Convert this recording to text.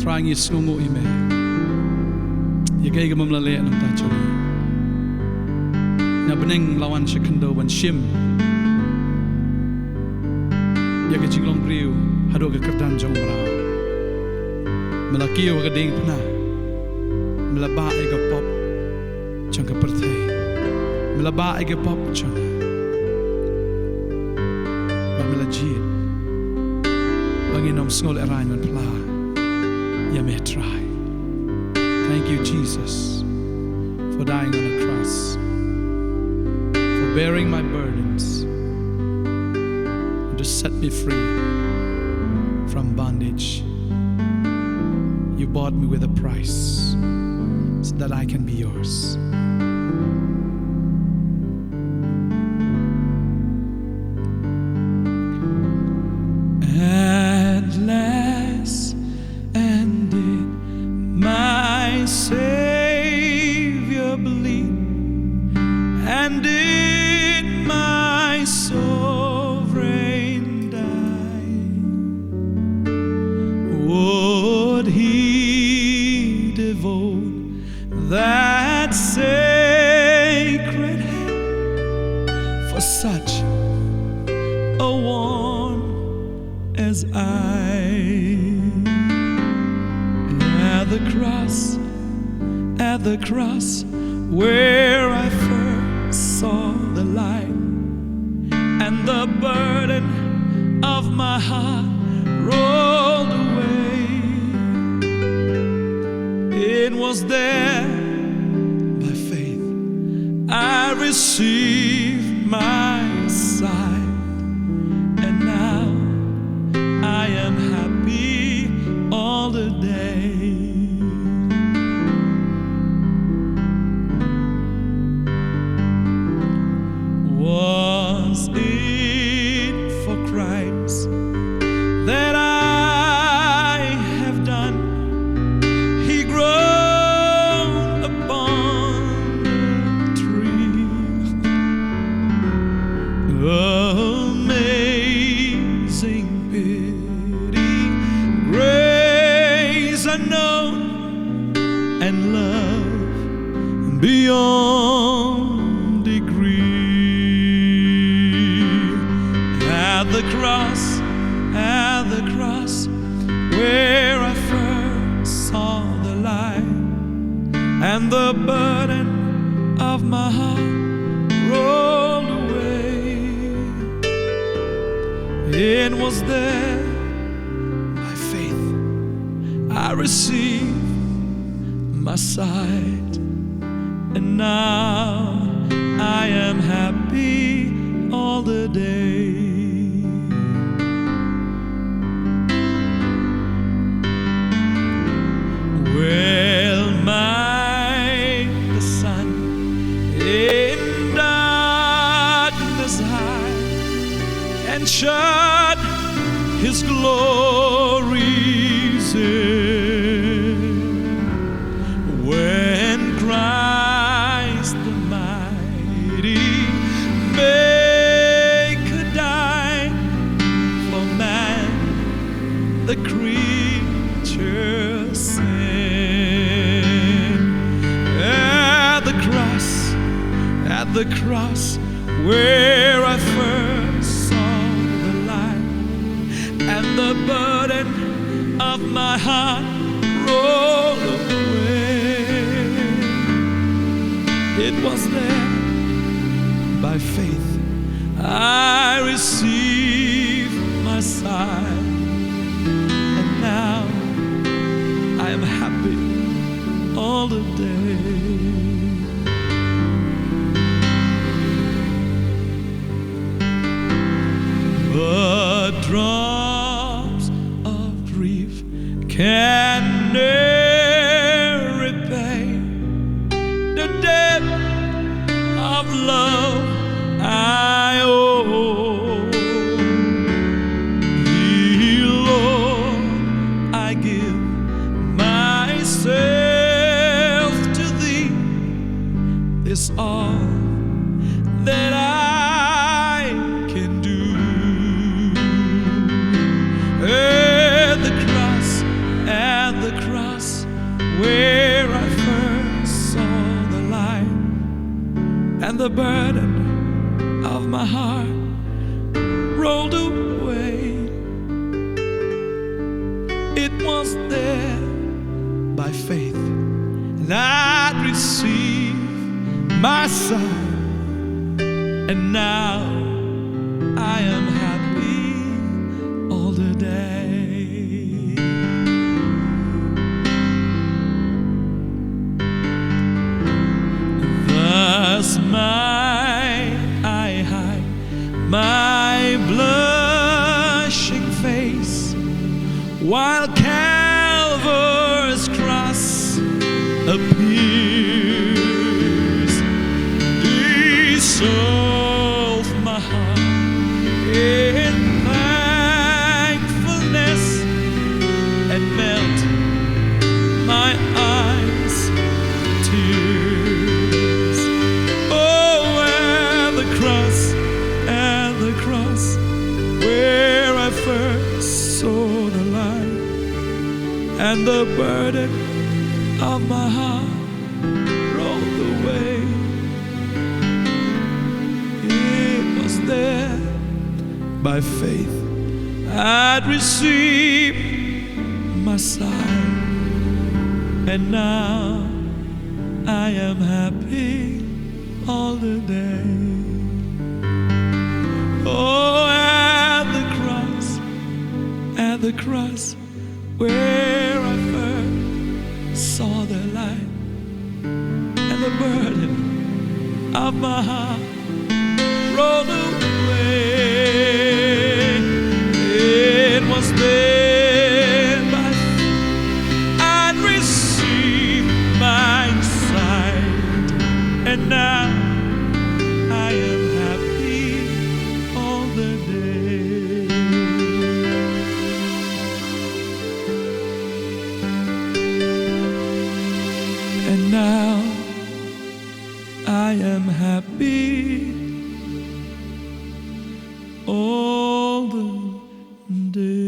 Trying you snungu ime. You gave him a late and touching. Nabening lawan shikendo wan shim. Ya ke Shillong priu hado ke kerdan jong bra. Melakio ke ding pna. Melaba ega pop chang ke Bantei. Melaba ega pop chang. Ba melajit. Banginom snol erain man pla. Ya may try. Thank you, Jesus, for dying on the cross, for bearing my burdens, and to set me free from bondage. You bought me with a price so that I can be yours. At last ended my Savior bleed, and did my sovereign die? Would he devote that sacred hand for such a one as I? At the cross, where I first saw the light, and the burden of my heart rolled away. It was there, by faith, I received my sight, and now I am happy all the day. Was it for crimes that I have done? He groaned upon the tree. Amazing pity, grace unknown, and love beyond degree. At the cross, where I first saw the light, and the burden of my heart rolled away. It was there, by faith, I received my sight, and now I am happy all the day. Well, the sun in darkness hide, and shut his glories in. When Christ the mighty Maker died for man, the creature sin. At the cross, where I first saw the light, and the burden of my heart rolled away. It was there, by faith, I received my sight, and now I am happy all the day. But drops of grief can never repay the debt of love I owe. Lord, I give myself to Thee. This all that I can do. At the cross, the burden of my heart rolled away. It was there by faith, and I'd received my sight, and now I am happy all the day. Thus might I hide my blushing face, while Calvary's cross appears. Dissolve my heart in thankfulness, and melt my eyes tears. Oh, and the cross where I first saw the light, and the burden of my heart rolled away. It was there by faith I'd received my sight, and now I am happy all the day. Oh, and the cross where I first saw the light, and the burden of my heart rolled away. It was there by faith I'd received my sight, and now I am happy all the day. And now I am happy all the day.